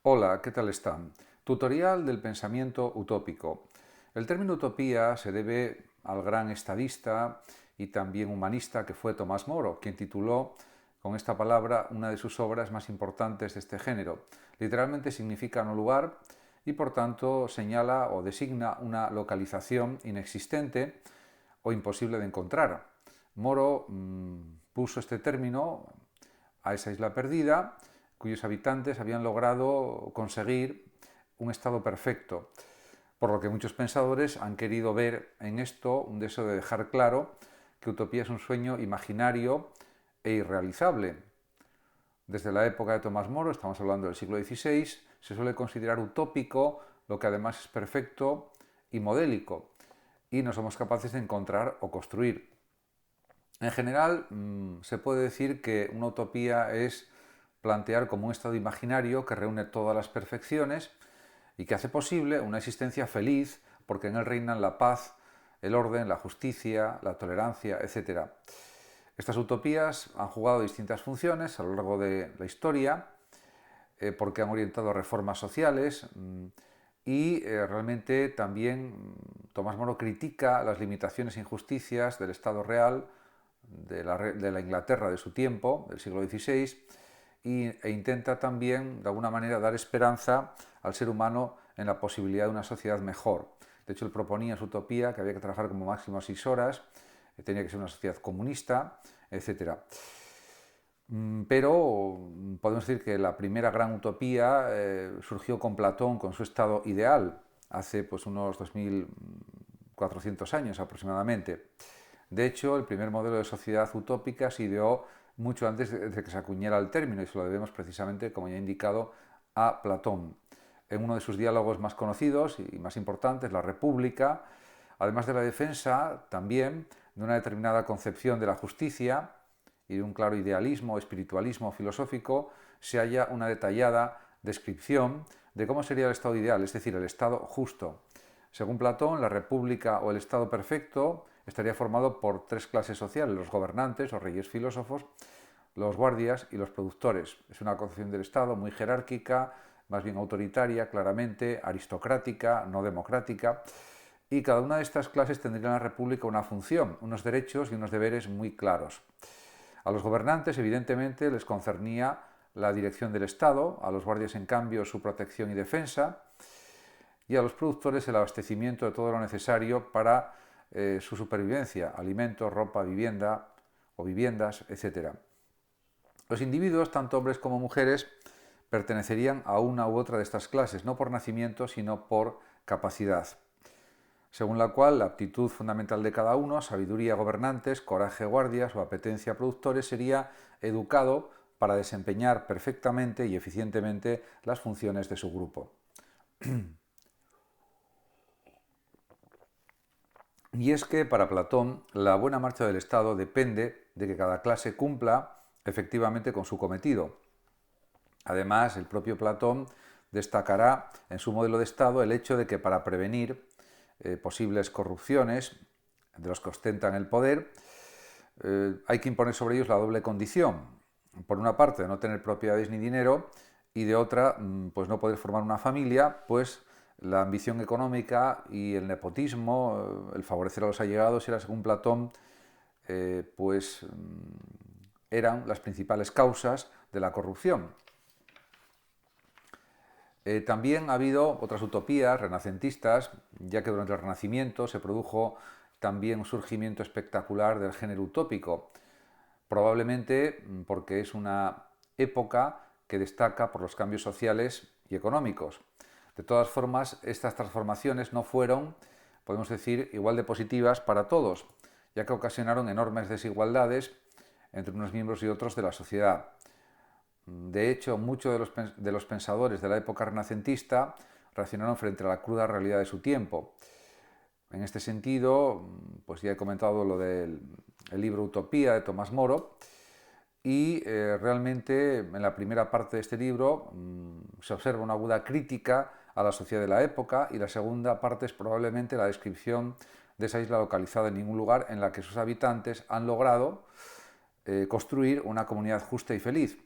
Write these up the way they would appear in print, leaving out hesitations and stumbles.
Hola, ¿qué tal están? Tutorial del pensamiento utópico. El término utopía se debe al gran estadista y también humanista que fue Tomás Moro, quien tituló con esta palabra una de sus obras más importantes de este género. Literalmente significa no lugar y por tanto señala o designa una localización inexistente o imposible de encontrar. Moro puso este término a esa isla perdida, cuyos habitantes habían logrado conseguir un estado perfecto, por lo que muchos pensadores han querido ver en esto un deseo de dejar claro que utopía es un sueño imaginario e irrealizable. Desde la época de Tomás Moro, estamos hablando del siglo XVI, se suele considerar utópico lo que además es perfecto y modélico, y no somos capaces de encontrar o construir. En general, se puede decir que una utopía es plantear como un estado imaginario que reúne todas las perfecciones y que hace posible una existencia feliz porque en él reinan la paz, el orden, la justicia, la tolerancia, etc. Estas utopías han jugado distintas funciones a lo largo de la historia porque han orientado reformas sociales y realmente también Tomás Moro critica las limitaciones e injusticias del Estado real de la Inglaterra de su tiempo, del siglo XVI, e intenta también, de alguna manera, dar esperanza al ser humano en la posibilidad de una sociedad mejor. De hecho, él proponía en su utopía que había que trabajar como máximo 6 horas, que tenía que ser una sociedad comunista, etc. Pero podemos decir que la primera gran utopía surgió con Platón, con su estado ideal, hace pues, unos 2400 años aproximadamente. De hecho, el primer modelo de sociedad utópica se ideó mucho antes de que se acuñara el término y se lo debemos precisamente, como ya he indicado, a Platón. En uno de sus diálogos más conocidos y más importantes, La República, además de la defensa también de una determinada concepción de la justicia y de un claro idealismo o espiritualismo filosófico, se halla una detallada descripción de cómo sería el estado ideal, es decir, el estado justo. Según Platón, la república o el estado perfecto estaría formado por tres clases sociales: los gobernantes o reyes filósofos, los guardias y los productores. Es una concepción del Estado muy jerárquica, más bien autoritaria, claramente aristocrática, no democrática, y cada una de estas clases tendría en la República una función, unos derechos y unos deberes muy claros. A los gobernantes, evidentemente, les concernía la dirección del Estado, a los guardias, en cambio, su protección y defensa, y a los productores el abastecimiento de todo lo necesario para su supervivencia: alimentos, ropa, vivienda o viviendas, etc. Los individuos, tanto hombres como mujeres, pertenecerían a una u otra de estas clases, no por nacimiento, sino por capacidad, según la cual la aptitud fundamental de cada uno, sabiduría gobernantes, coraje guardias o apetencia productores, sería educado para desempeñar perfectamente y eficientemente las funciones de su grupo. Y es que para Platón la buena marcha del Estado depende de que cada clase cumpla efectivamente con su cometido. Además, el propio Platón destacará en su modelo de Estado el hecho de que para prevenir posibles corrupciones de los que ostentan el poder, hay que imponer sobre ellos la doble condición: por una parte, no tener propiedades ni dinero, y de otra, pues no poder formar una familia, pues la ambición económica y el nepotismo, el favorecer a los allegados, era, según Platón, pues eran las principales causas de la corrupción. También ha habido otras utopías renacentistas, ya que durante el Renacimiento se produjo también un surgimiento espectacular del género utópico, probablemente porque es una época que destaca por los cambios sociales y económicos. De todas formas, estas transformaciones no fueron, podemos decir, igual de positivas para todos, ya que ocasionaron enormes desigualdades entre unos miembros y otros de la sociedad. De hecho, muchos de los pensadores de la época renacentista reaccionaron frente a la cruda realidad de su tiempo. En este sentido, pues ya he comentado lo del libro Utopía de Tomás Moro, y realmente en la primera parte de este libro se observa una aguda crítica a la sociedad de la época, y la segunda parte es probablemente la descripción de esa isla localizada en ningún lugar en la que sus habitantes han logrado construir una comunidad justa y feliz.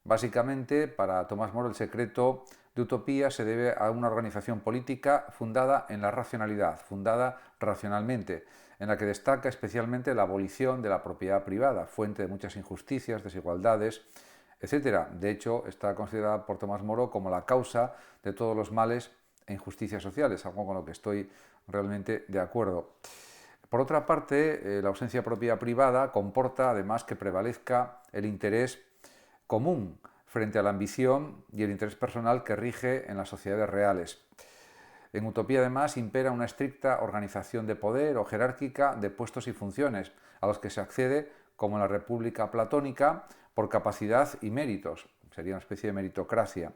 Básicamente, para Tomás Moro, el secreto de utopía se debe a una organización política fundada en la racionalidad, fundada racionalmente, en la que destaca especialmente la abolición de la propiedad privada, fuente de muchas injusticias, desigualdades, etc. De hecho, está considerada por Tomás Moro como la causa de todos los males e injusticias sociales, algo con lo que estoy realmente de acuerdo. Por otra parte, la ausencia de propiedad privada comporta además que prevalezca el interés común frente a la ambición y el interés personal que rige en las sociedades reales. En utopía, además, impera una estricta organización de poder o jerárquica de puestos y funciones, a los que se accede, como en la República platónica, por capacidad y méritos. Sería una especie de meritocracia.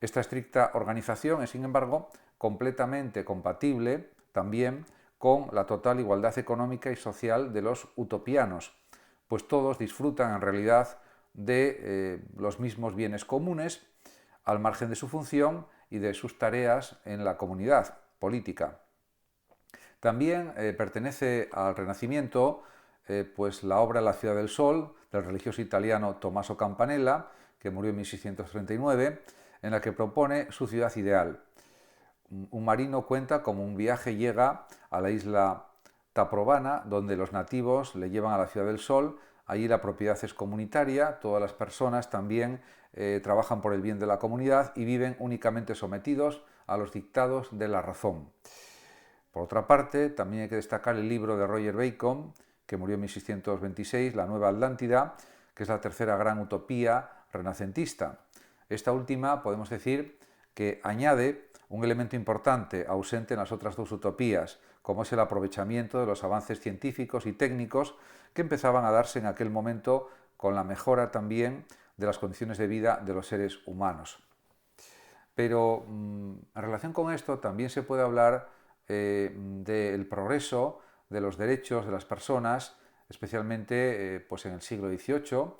Esta estricta organización es, sin embargo, completamente compatible también con la total igualdad económica y social de los utopianos, pues todos disfrutan en realidad de los mismos bienes comunes al margen de su función y de sus tareas en la comunidad política. También pertenece al Renacimiento pues la obra La ciudad del sol del religioso italiano Tommaso Campanella, que murió en 1639, en la que propone su ciudad ideal. Un marino cuenta cómo un viaje llega a la isla Taprobana, donde los nativos le llevan a la ciudad del sol. Allí la propiedad es comunitaria, todas las personas también trabajan por el bien de la comunidad y viven únicamente sometidos a los dictados de la razón. Por otra parte, también hay que destacar el libro de Roger Bacon, que murió en 1626, La Nueva Atlántida, que es la tercera gran utopía renacentista. Esta última, podemos decir, que añade un elemento importante ausente en las otras dos utopías, como es el aprovechamiento de los avances científicos y técnicos que empezaban a darse en aquel momento con la mejora también de las condiciones de vida de los seres humanos. Pero en relación con esto también se puede hablar del progreso de los derechos de las personas, especialmente pues en el siglo XVIII,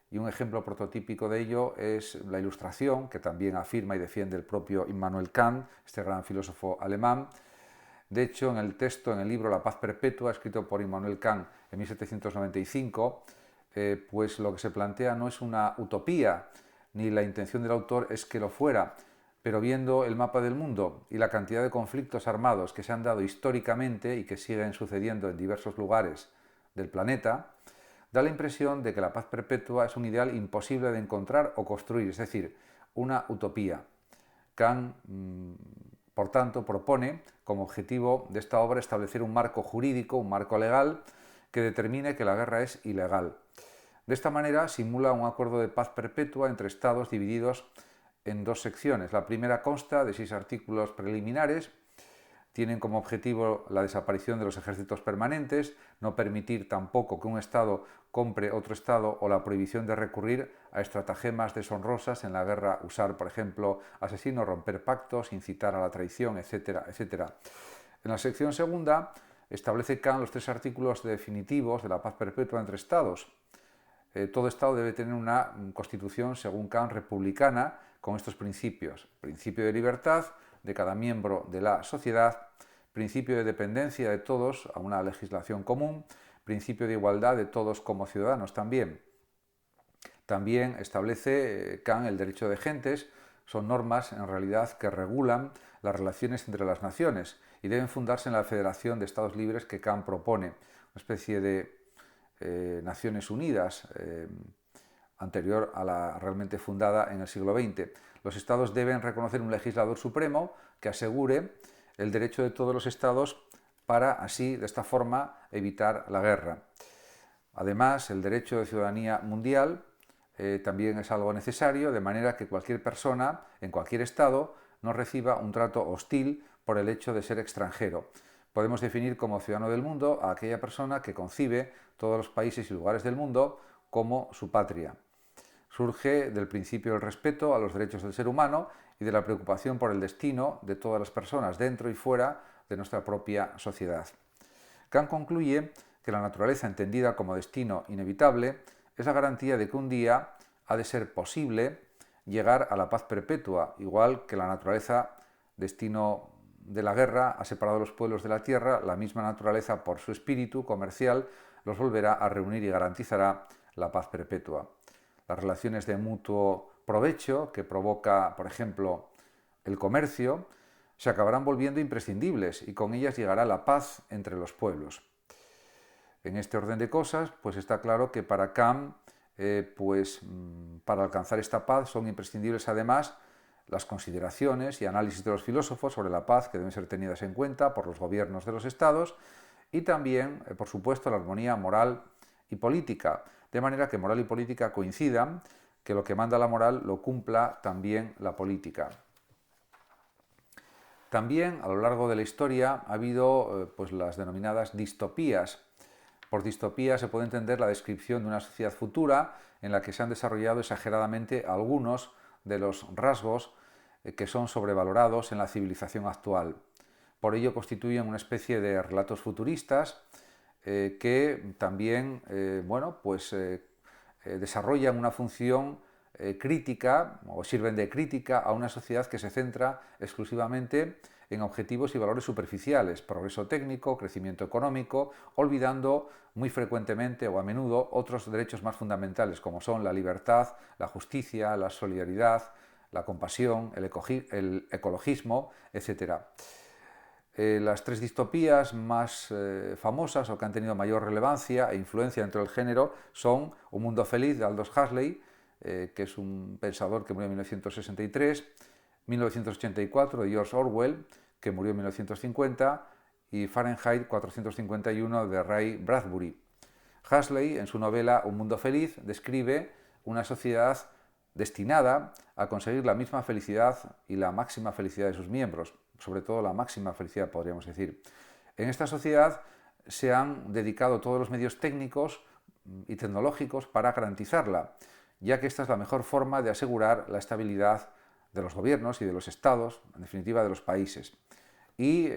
y un ejemplo prototípico de ello es la Ilustración, que también afirma y defiende el propio Immanuel Kant, este gran filósofo alemán. De hecho, en el texto, en el libro La paz perpetua, escrito por Immanuel Kant en 1795, pues lo que se plantea no es una utopía, ni la intención del autor es que lo fuera, pero viendo el mapa del mundo y la cantidad de conflictos armados que se han dado históricamente y que siguen sucediendo en diversos lugares del planeta, da la impresión de que la paz perpetua es un ideal imposible de encontrar o construir, es decir, una utopía. Kant, por tanto, propone como objetivo de esta obra establecer un marco jurídico, un marco legal, que determine que la guerra es ilegal. De esta manera simula un acuerdo de paz perpetua entre estados divididos en dos secciones. La primera consta de 6 artículos preliminares. Tienen como objetivo la desaparición de los ejércitos permanentes, no permitir tampoco que un Estado compre otro Estado o la prohibición de recurrir a estratagemas deshonrosas en la guerra, usar, por ejemplo, asesinos, romper pactos, incitar a la traición, etcétera, etcétera. En la sección segunda establece Kant los 3 artículos definitivos de la paz perpetua entre Estados. Todo Estado debe tener una constitución, según Kant, republicana, con estos principios: principio de libertad de cada miembro de la sociedad, principio de dependencia de todos a una legislación común, principio de igualdad de todos como ciudadanos también. También establece Kant el derecho de gentes. Son normas en realidad que regulan las relaciones entre las naciones y deben fundarse en la federación de Estados libres que Kant propone, una especie de Naciones Unidas anterior a la realmente fundada en el siglo XX. Los Estados deben reconocer un legislador supremo que asegure el derecho de todos los Estados para así, de esta forma, evitar la guerra. Además, el derecho de ciudadanía mundial también es algo necesario, de manera que cualquier persona, en cualquier Estado, no reciba un trato hostil por el hecho de ser extranjero. Podemos definir como ciudadano del mundo a aquella persona que concibe todos los países y lugares del mundo como su patria. Surge del principio del respeto a los derechos del ser humano y de la preocupación por el destino de todas las personas dentro y fuera de nuestra propia sociedad. Kant concluye que la naturaleza entendida como destino inevitable es la garantía de que un día ha de ser posible llegar a la paz perpetua, igual que la naturaleza, destino de la guerra, ha separado a los pueblos de la tierra. La misma naturaleza, por su espíritu comercial, los volverá a reunir y garantizará la paz perpetua. las relaciones de mutuo provecho que provoca, por ejemplo, el comercio, se acabarán volviendo imprescindibles y con ellas llegará la paz entre los pueblos. En este orden de cosas, pues está claro que para Kant, para alcanzar esta paz son imprescindibles además las consideraciones y análisis de los filósofos sobre la paz que deben ser tenidas en cuenta por los gobiernos de los estados y también, por supuesto, la armonía moral y política, de manera que moral y política coincidan, que lo que manda la moral lo cumpla también la política. También a lo largo de la historia ha habido las denominadas distopías. Por distopía se puede entender la descripción de una sociedad futura en la que se han desarrollado exageradamente algunos de los rasgos que son sobrevalorados en la civilización actual. Por ello constituyen una especie de relatos futuristas que también desarrollan una función crítica o sirven de crítica a una sociedad que se centra exclusivamente en objetivos y valores superficiales, progreso técnico, crecimiento económico, olvidando muy frecuentemente o a menudo otros derechos más fundamentales como son la libertad, la justicia, la solidaridad, la compasión, el ecologismo, etc. Las tres distopías más famosas o que han tenido mayor relevancia e influencia dentro del género son Un mundo feliz de Aldous Huxley, que es un pensador que murió en 1963, 1984 de George Orwell, que murió en 1950, y Fahrenheit 451 de Ray Bradbury. Huxley, en su novela Un mundo feliz, describe una sociedad destinada a conseguir la misma felicidad y la máxima felicidad de sus miembros, sobre todo la máxima felicidad, podríamos decir. En esta sociedad se han dedicado todos los medios técnicos y tecnológicos para garantizarla, ya que esta es la mejor forma de asegurar la estabilidad de los gobiernos y de los estados, en definitiva de los países. Y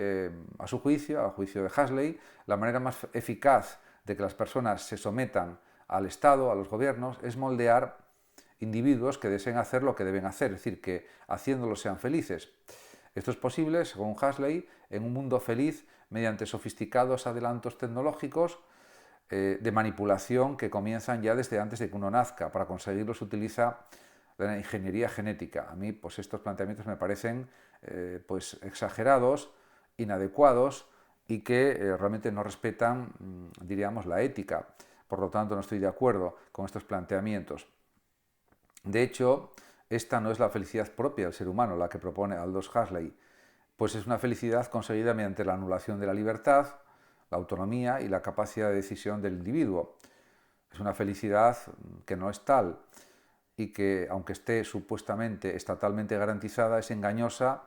a su juicio, al juicio de Huxley, la manera más eficaz de que las personas se sometan al Estado, a los gobiernos, es moldear individuos que deseen hacer lo que deben hacer, es decir, que haciéndolo sean felices. Esto es posible, según Huxley, en un mundo feliz mediante sofisticados adelantos tecnológicos de manipulación que comienzan ya desde antes de que uno nazca. Para conseguirlo se utiliza la ingeniería genética. A mí estos planteamientos me parecen exagerados, inadecuados y que realmente no respetan, diríamos, la ética. Por lo tanto, no estoy de acuerdo con estos planteamientos. De hecho, esta no es la felicidad propia del ser humano, la que propone Aldous Huxley, pues es una felicidad conseguida mediante la anulación de la libertad, la autonomía y la capacidad de decisión del individuo. Es una felicidad que no es tal y que, aunque esté supuestamente estatalmente garantizada, es engañosa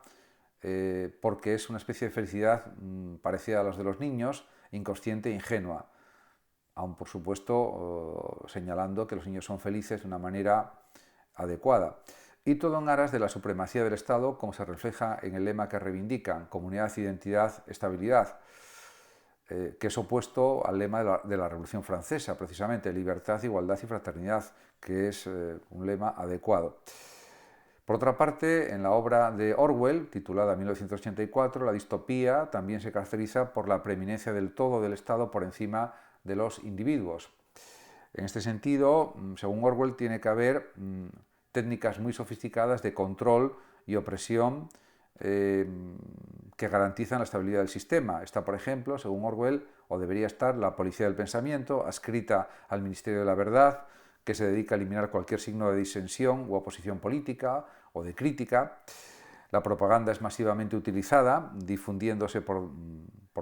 porque es una especie de felicidad parecida a las de los niños, inconsciente e ingenua, aun por supuesto señalando que los niños son felices de una manera adecuada. Y todo en aras de la supremacía del Estado, como se refleja en el lema que reivindican: comunidad, identidad, estabilidad, que es opuesto al lema de la Revolución Francesa, precisamente, libertad, igualdad y fraternidad, que es un lema adecuado. Por otra parte, en la obra de Orwell, titulada 1984, la distopía también se caracteriza por la preeminencia del todo del Estado por encima de los individuos. En este sentido, según Orwell, tiene que haber técnicas muy sofisticadas de control y opresión que garantizan la estabilidad del sistema. Está, por ejemplo, según Orwell, o debería estar, la policía del pensamiento, adscrita al Ministerio de la Verdad, que se dedica a eliminar cualquier signo de disensión u oposición política o de crítica. La propaganda es masivamente utilizada, difundiéndose por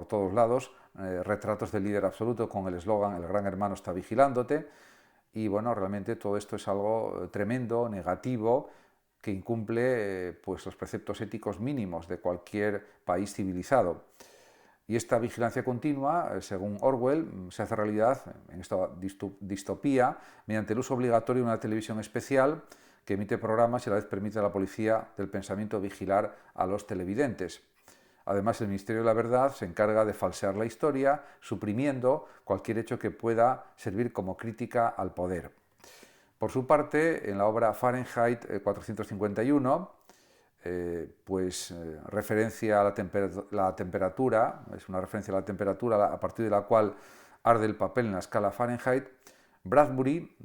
todos lados retratos del líder absoluto con el eslogan "El gran hermano está vigilándote". Y bueno, realmente todo esto es algo tremendo, negativo, que incumple los preceptos éticos mínimos de cualquier país civilizado. Y esta vigilancia continua, según Orwell, se hace realidad en esta distopía mediante el uso obligatorio de una televisión especial que emite programas y a la vez permite a la policía del pensamiento vigilar a los televidentes. Además, el Ministerio de la Verdad se encarga de falsear la historia, suprimiendo cualquier hecho que pueda servir como crítica al poder. Por su parte, en la obra Fahrenheit 451, referencia a la temperatura, es una referencia a la temperatura a partir de la cual arde el papel en la escala Fahrenheit, Bradbury,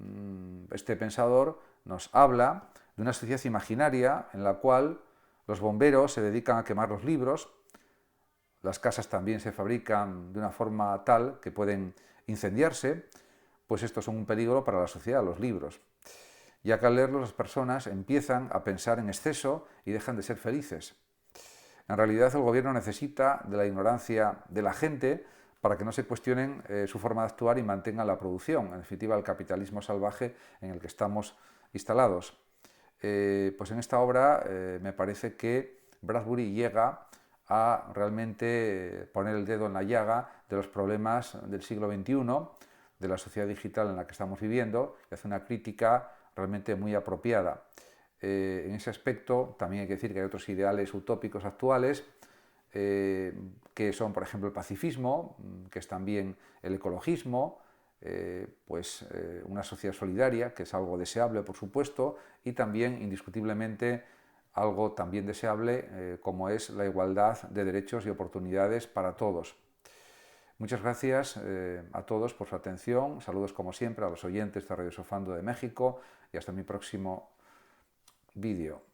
este pensador, nos habla de una sociedad imaginaria en la cual los bomberos se dedican a quemar los libros, las casas también se fabrican de una forma tal que pueden incendiarse, pues estos son un peligro para la sociedad, los libros. Ya que al leerlos las personas empiezan a pensar en exceso y dejan de ser felices. En realidad el gobierno necesita de la ignorancia de la gente para que no se cuestionen su forma de actuar y mantengan la producción, en definitiva el capitalismo salvaje en el que estamos instalados. Pues en esta obra me parece que Bradbury llega a realmente poner el dedo en la llaga de los problemas del siglo XXI, de la sociedad digital en la que estamos viviendo, y hace una crítica realmente muy apropiada. En ese aspecto también hay que decir que hay otros ideales utópicos actuales, que son, por ejemplo, el pacifismo, que es también el ecologismo, una sociedad solidaria, que es algo deseable, por supuesto, y también, indiscutiblemente, algo también deseable, como es la igualdad de derechos y oportunidades para todos. Muchas gracias a todos por su atención, saludos como siempre a los oyentes de Radio Sofando de México y hasta mi próximo vídeo.